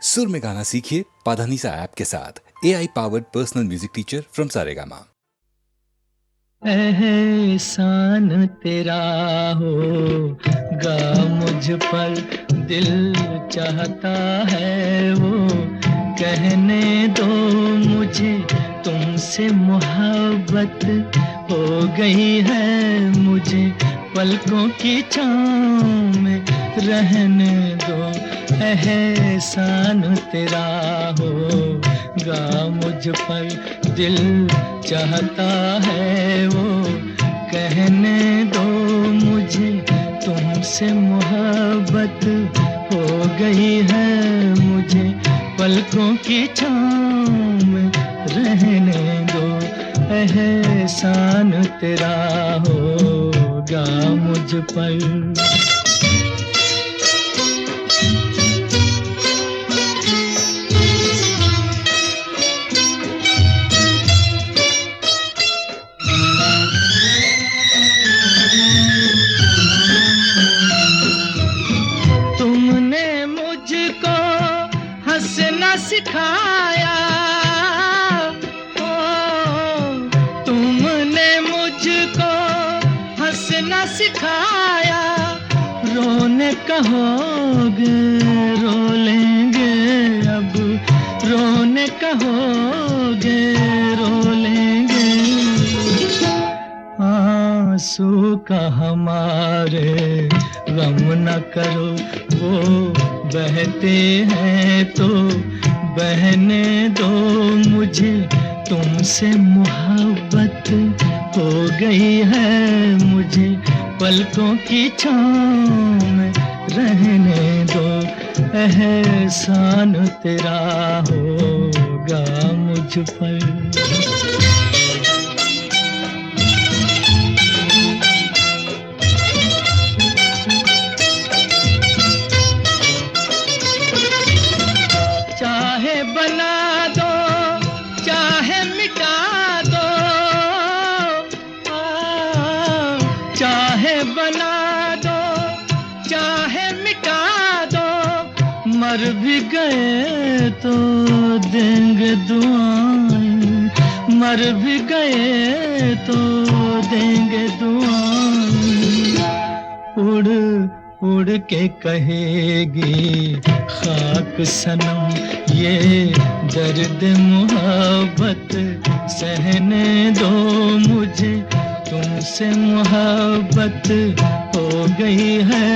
सुर में गाना सीखिए पाधानीसा ऐप के साथ। AI powered personal music teacher from Saregama. एहसान तेरा होगा मुझ पर, दिल चाहता है वो कहने दो मुझे, तुमसे मोहब्बत हो गई है मुझे, पलकों की छाँव में रहने दो। एहसान तेरा होगा मुझ पर, दिल चाहता है वो कहने दो मुझे, तुमसे मोहब्बत हो गई है मुझे, पलकों की छाँव में रहने दो। एहसान तेरा होगा मुझ पर। सिखाया तुमने मुझको हंसना सिखाया, रोने कहोगे रो लेंगे अब, रोने कहोगे रो लेंगे। आंसू का हमारे गम न करो, वो बहते हैं तो बहने दो मुझे, तुमसे मोहब्बत हो गई है मुझे, पलकों की छाँव में रहने दो। एहसान तेरा होगा मुझ पर। मर भी गए तो देंगे दुआएं, मर भी गए तो देंगे दुआएं। उड़ उड़ के कहेगी खाक सनम, ये दर्द मोहब्बत सहने दो मुझे, तुमसे मोहब्बत हो गई है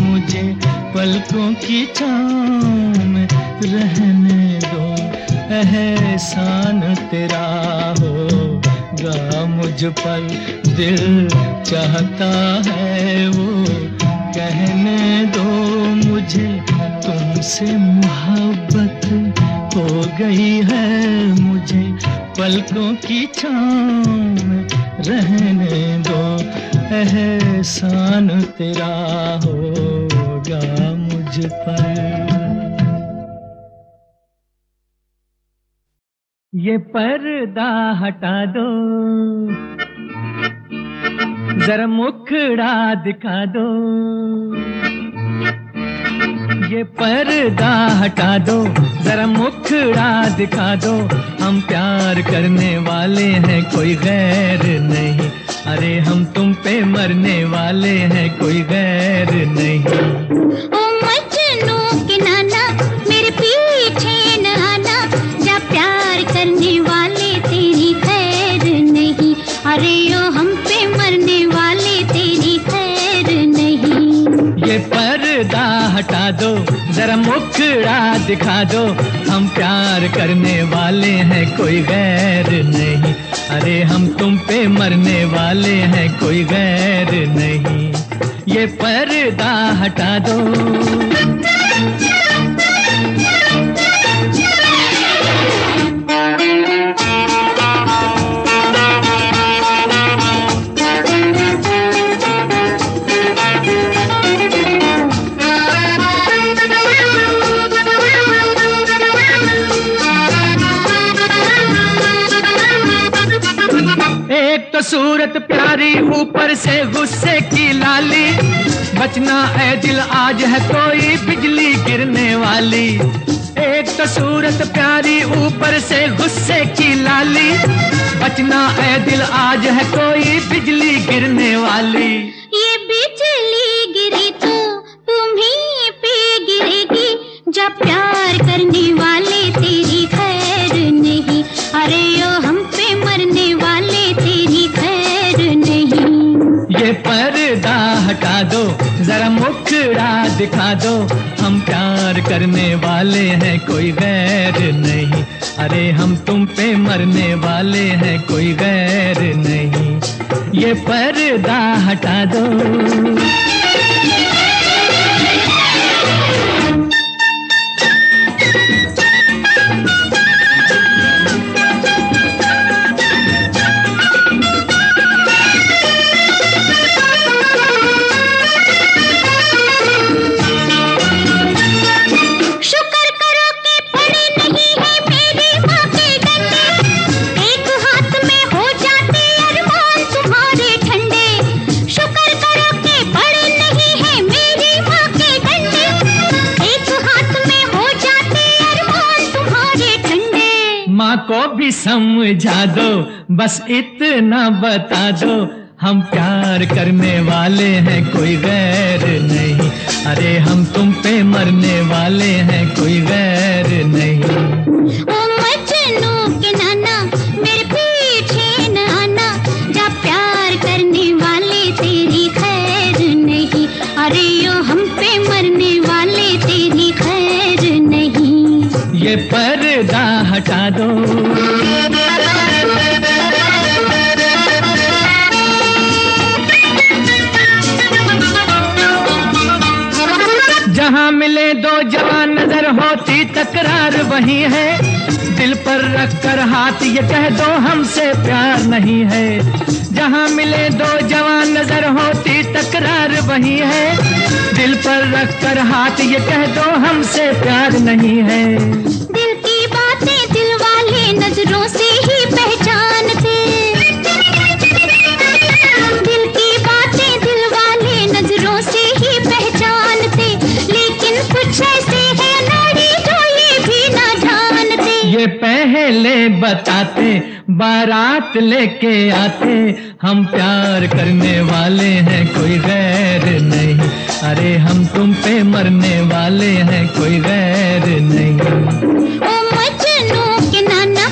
मुझे, पलकों की छाँव में रहने दो। एहसान तेरा होगा मुझ पर, दिल चाहता है वो कहने दो मुझे, तुमसे मोहब्बत हो गई है मुझे, पलकों की छाँव में रहने दो। एहसान तेरा होगा मुझ पर। ये पर्दा हटा दो, जरा मुखड़ा दिखा दो, ये पर्दा हटा दो, जरा मुखड़ा दिखा दो, हम प्यार करने वाले हैं कोई गैर नहीं, अरे हम तुम पे मरने वाले हैं कोई गैर नहीं। ओ मजनू के नाना मेरे पीछे न आना, जा प्यार करने वाले तेरी खैर नहीं, अरे ओ हम पे मरने वाले तेरी खैर नहीं। ये पर्दा हटा दो, जरा मुखड़ा दिखा दो, हम प्यार करने वाले हैं कोई गैर नहीं, अरे हम तुम पे मरने वाले हैं कोई गैर नहीं। ये पर्दा हटा दो। सूरत प्यारी ऊपर से गुस्से की लाली, बचना ऐ दिल आज है कोई बिजली गिरने वाली। तो सूरत प्यारी, ऊपर से गुस्से की लाली। बचना ऐ दिल, आज है कोई बिजली गिरने वाली। ये बिजली गिरी तो तुम्हीं पे गिरेगी, जब प्यार करने वाले तेरी खैर नहीं। अरे ओ हम पे मरने वाले तेरी खैर नहीं। ये पर्दा हटा दो, जरा मुखड़ा दिखा दो, हम प्यार करने वाले हैं कोई गैर नहीं। अरे हम तुम पे मरने वाले हैं कोई गैर नहीं। ये पर्दा हटा दो। को भी समझा दो, बस इतना बता दो, हम प्यार करने वाले हैं कोई गैर नहीं। अरे हम तुम पे मरने वाले हैं कोई गैर नहीं। ओ मजनू के नाना, मेरे पीछे न आना, जब प्यार करने वाले तेरी खैर नहीं। अरे यो हम पे मरने वाले तेरी खैर नहीं। ये पर्दा हटा दो। जहाँ मिले दो जवान नजर होती तकरार वही है। दिल पर रख कर हाथ ये कह दो हमसे प्यार नहीं है। जहाँ मिले दो जवान नजर होती तकरार वही है। दिल पर रख कर हाथ ये कह दो हमसे प्यार नहीं है। दिल की बातें दिल वाले नजरों से ही पहचानते। दिल की बातें दिल वाले नजरों से ही पहचानते, लेकिन कुछ ऐसे है नाड़ी जो ये भी ना जानते। ये पहले बताते, बारात लेके आते, हम प्यार करने वाले हैं कोई गैर नहीं। अरे हम तुम पे मरने वाले हैं कोई गैर नहीं। ओ मजनू के नाना,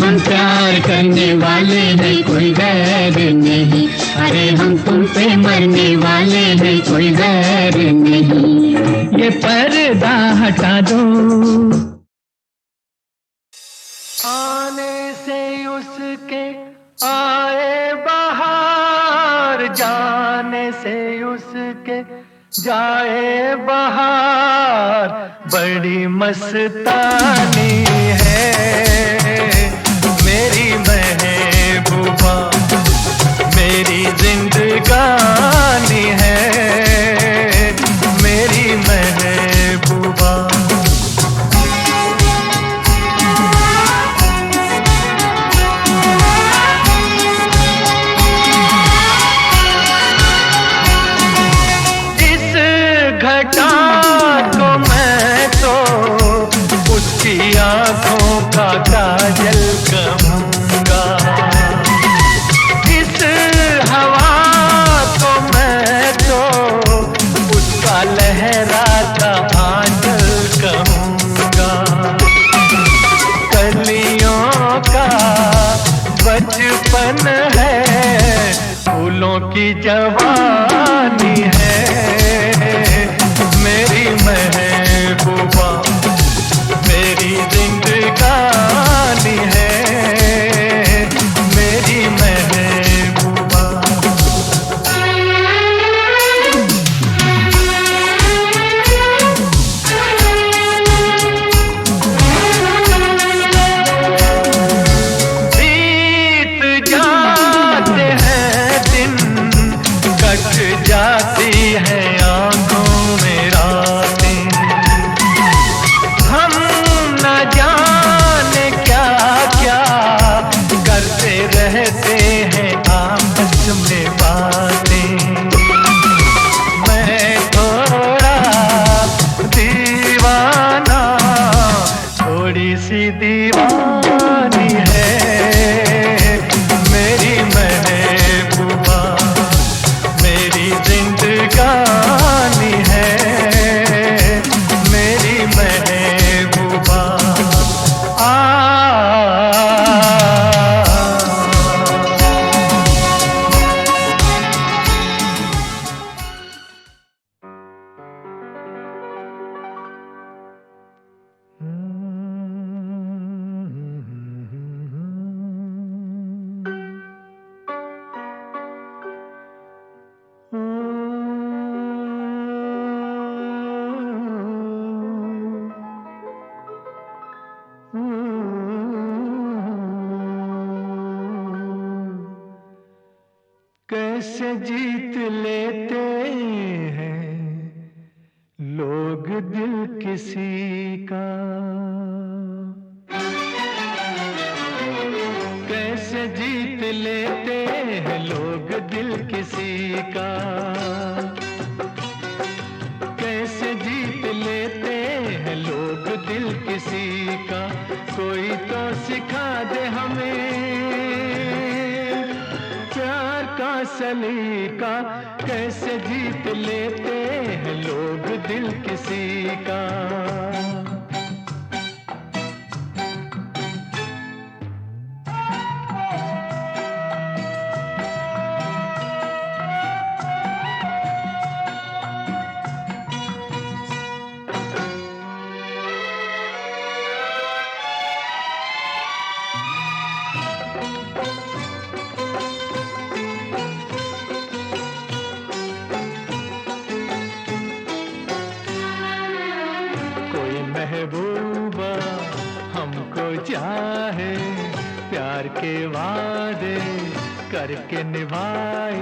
हम प्यार करने वाले हैं कोई गैर नहीं। अरे हम तुम पे मरने वाले हैं कोई गैर नहीं। ये पर्दा हटा दो। आने से उसके आए बहार, जाने से उसके जाए बहार। बड़ी मस्तानी है मेरी महबूबा, मेरी जिंदगानी है मेरी महबूबा। घटा को मैं तो उसकी आंखों दीवानी है मेरी महबूबा, मेरी जिंदगानी है मेरी महबूबा। कैसे जीत लेते हैं लोग दिल किसी का, कैसे जीत लेते हैं लोग दिल किसी का, कैसे जीत लेते हैं लोग दिल किसी का। कोई तो सिखा दे हमें प्यार का सलीका, कैसे जीत लेते हैं लोग दिल किसी का। महबूबा हमको चाहे, प्यार के वादे करके निभाए,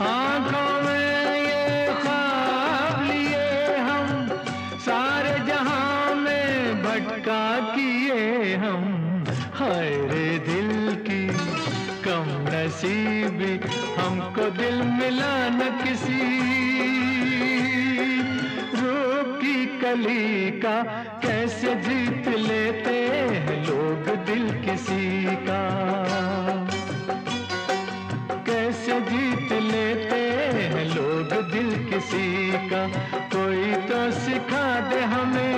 आंखों में ये ख्वाब लिए हम, सारे जहां में भटका किए हम। हाय रे दिल की कम नसीबी, हमको दिल मिला न किसी कली का, कैसे जीत लेते हैं लोग दिल किसी का, कैसे जीत लेते हैं लोग दिल किसी का। कोई तो सिखा दे हमें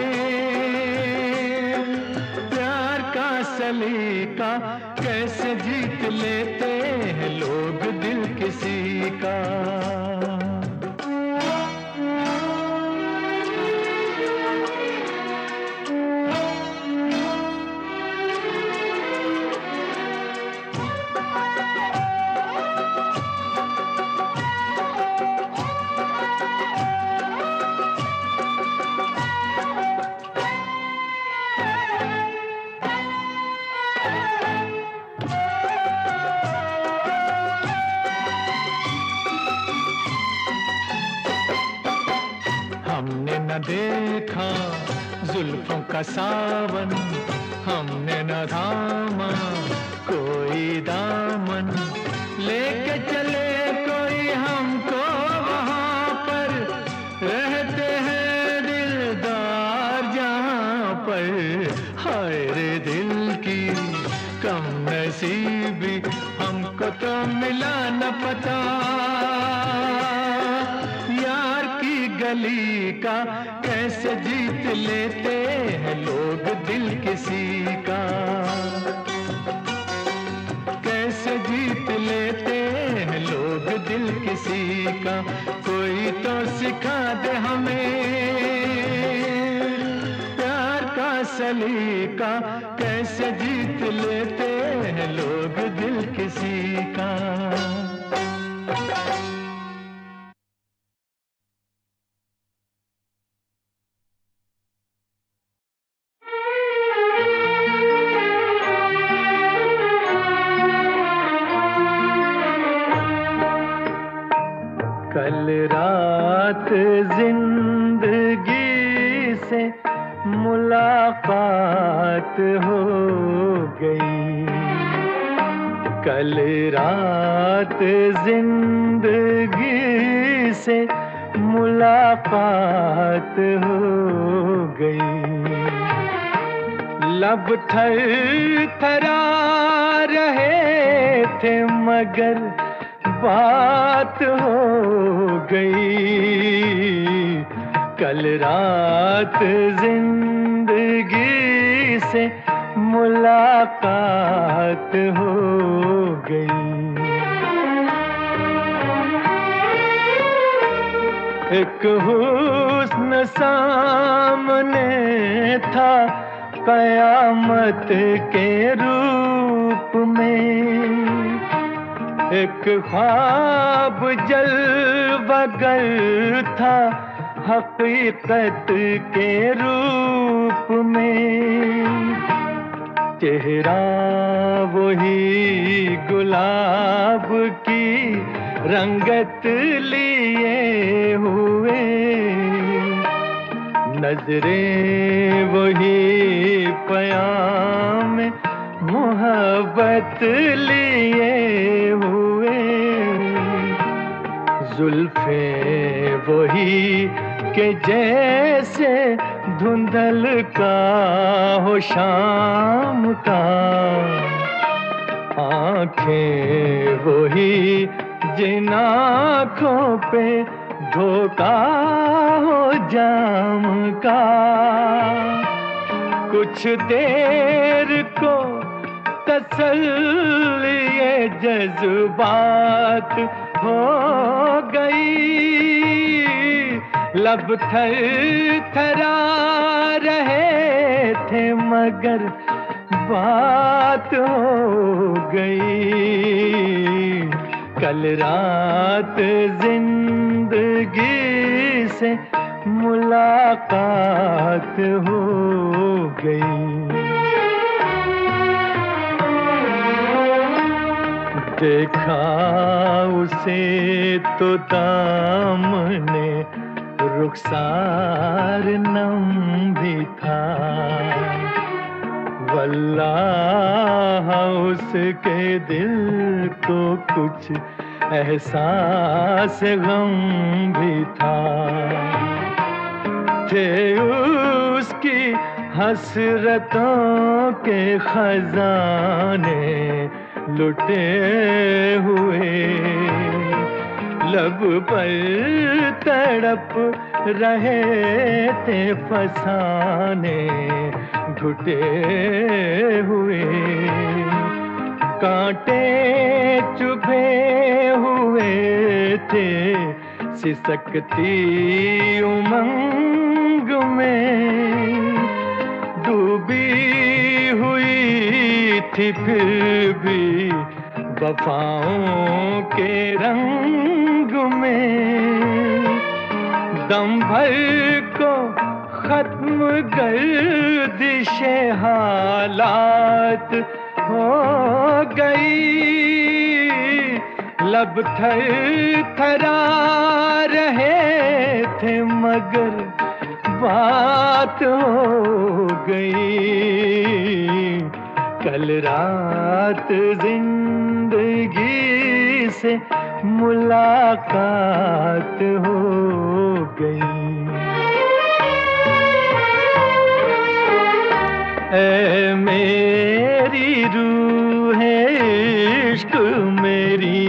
प्यार का सलीका, कैसे जीत लेते हैं लोग दिल किसी का। हमने न देखा जुल्फों का सावन, हमने न थामा कोई दामन, लेके चले कोई हमको वहाँ पर, रहते हैं दिलदार जहाँ पर। हाय रे दिल की कम नसीबी, हमको तो मिला न पता गली का, कैसे जीत लेते हैं लोग दिल किसी का, कैसे जीत लेते हैं लोग दिल किसी का। कोई तो सिखा दे हमें प्यार का सलीका, कैसे जीत लेते हैं लोग दिल किसी का। कल रात जिंदगी से मुलाकात हो गई, कल रात जिंदगी से मुलाकात हो गई, लब थर थरा रहे थे मगर बात हो गई। कल रात जिंदगी से मुलाकात हो गई। एक हुस्न सामने था कयामत के रूप में, एक ख्वाब जलवगर था हकीकत के रूप में। चेहरा वही गुलाब की रंगत लिए हुए, नजरें वही पयाम मोहब्बत लिए हुए। जुल्फें वही के जैसे धुंधल का हो शाम का, आंखें वही जिन आँखों पे धोखा हो जाम का। कुछ देर को तसल्ली ये जज्बात हो गई। लब थर थरा रहे थे मगर बात हो गई। कल रात जिंदगी से मुलाकात हो गई। देखा उसे तो दामने रुखसार नम भी था, वल्लाह उसके दिल को कुछ एहसास गम भी था। थे उसकी हसरतों के खजाने लुटे हुए, लब पर तड़प रहे थे फसाने घुटे हुए। कांटे चुभे हुए थे सिसकती उमंग में, डूबी हुई थी फिर भी वफाओं के रंग में। दम भर को खत्म गर्दिशे हालात हो गई। लब थर थरा रहे थे मगर बात हो गई। कल रात जिंदगी से मुलाकात हो गई। ऐ मेरी रूह इश्क मेरी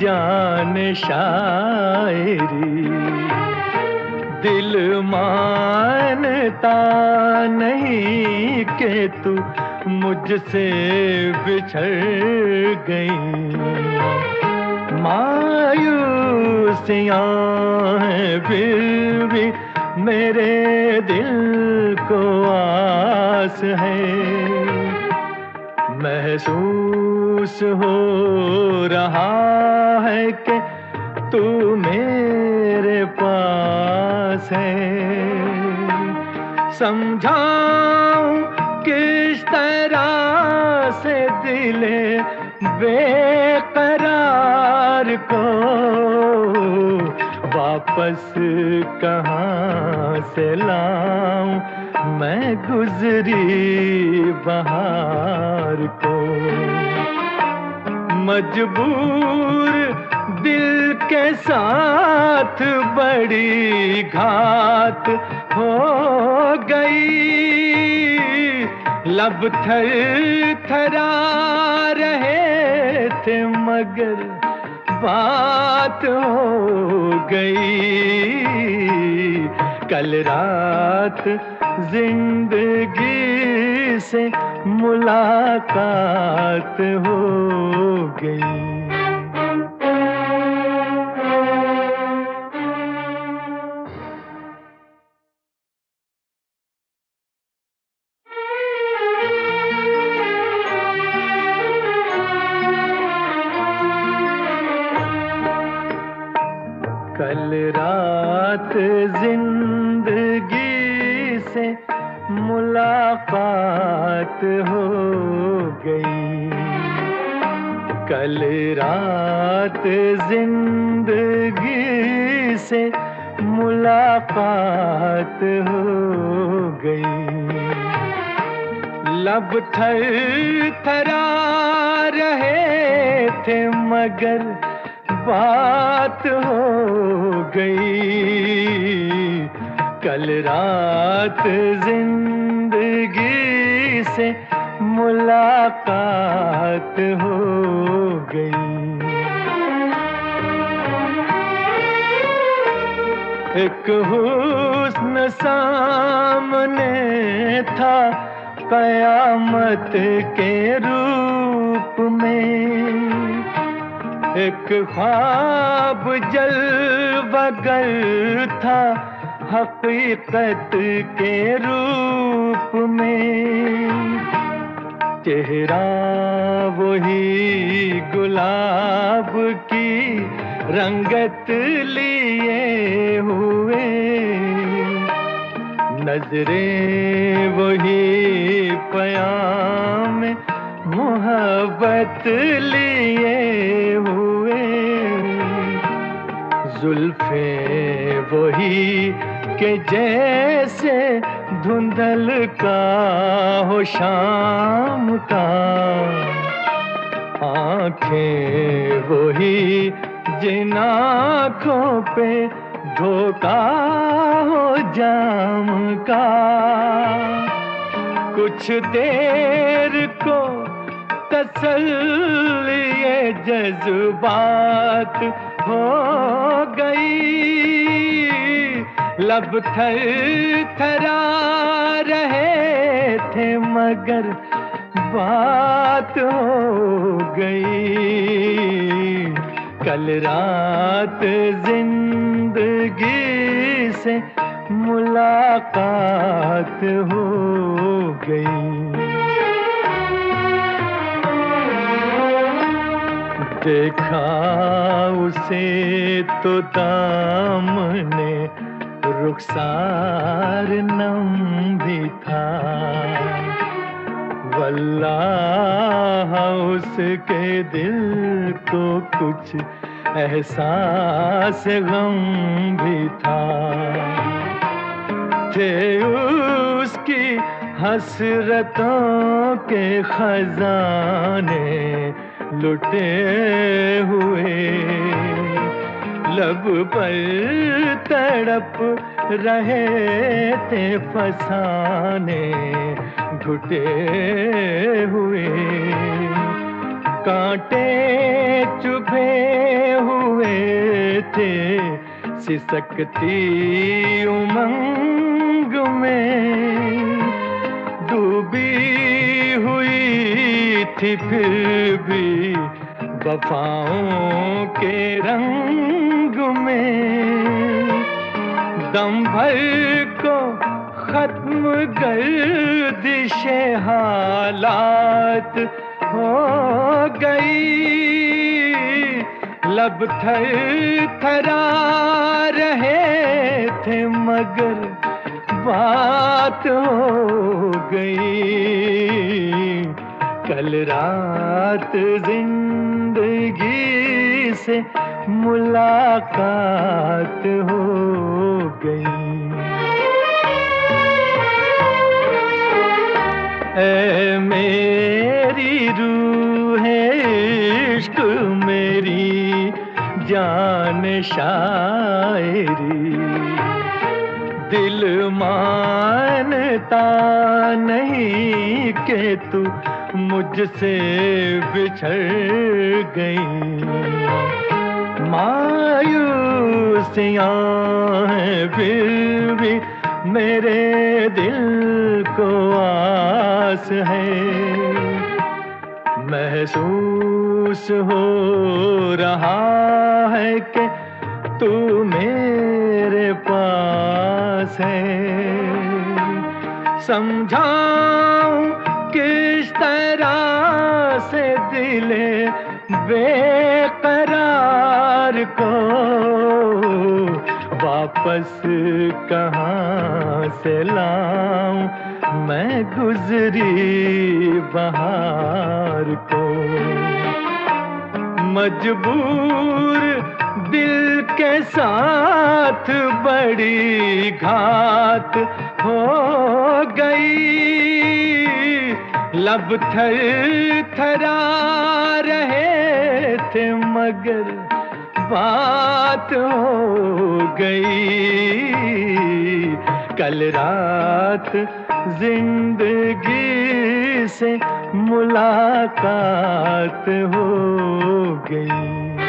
जान शायरी, दिल मानता नहीं कि तू मुझसे बिछड़ गई। मायूसियाँ हैं फिर भी मेरे दिल को आस है, महसूस हो रहा है कि तू मेरे पास है। समझाऊं किस तरह से दिले बेकरार को, वापस कहाँ से लाऊं मैं गुजरी बहार को। मजबूर दिल के साथ बड़ी घात हो गई। लब थर थरा रहे थे मगर बात हो गई। कल रात जिंदगी से मुलाकात हो गई। कल रात जिंदगी से मुलाकात हो गई। कल रात जिंदगी से मुलाकात हो गई। लब थर थरा रहे थे मगर बात हो गई। कल रात जिंदगी से मुलाकात हो गई। एक हुस्न सामने था कयामत के रूप में। एक ख्वाब जलवगर था हकीकत के रूप में। चेहरा वही गुलाब की रंगत लिए हुए। नजरें वही पयाम मोहब्बत लिए हुए। जुल्फे वही के जैसे धुंधल का हो शाम का। आंखें वही जिन आँखों पे धोखा हो जाम का। कुछ देर को तसल्ली ये जज्बात हो गई। लब थर थरा रहे थे मगर बात हो गई। कल रात जिंदगी से मुलाकात हो गई। देखा उसे तो दामने रुखसार नम भी था। वल्लाह उसके दिल को कुछ एहसास गम भी था। थे उसकी हसरतों के खजाने लुटे हुए। लब पर तड़प रहे थे फसाने घुटे हुए। कांटे चुभे हुए थे सिसकती उमंग में। डूबी हुई थी फिर भी वफाओं के रंग में। दम भर को खत्म गर्दिशे हालात हो गई। लब थर थरा रहे थे मगर बात हो गई। कल रात जिंदगी से मुलाकात हो गई। ऐ मेरी रूह इश्क मेरी जान शायरी। दिल माए जानता नहीं कि तू मुझसे बिछड़ गई। मायूसियाँ हैं फिर भी मेरे दिल को आस है। महसूस हो रहा है कि तू मेरे पास है। समझाऊं किस तरह से दिले बेकरार को, वापस कहाँ से लाऊं मैं गुजरी बहार को। मजबूर दिल के साथ बड़ी घात हो गई। लब थर थरा रहे थे मगर बात हो गई। कल रात जिंदगी से मुलाकात हो गई।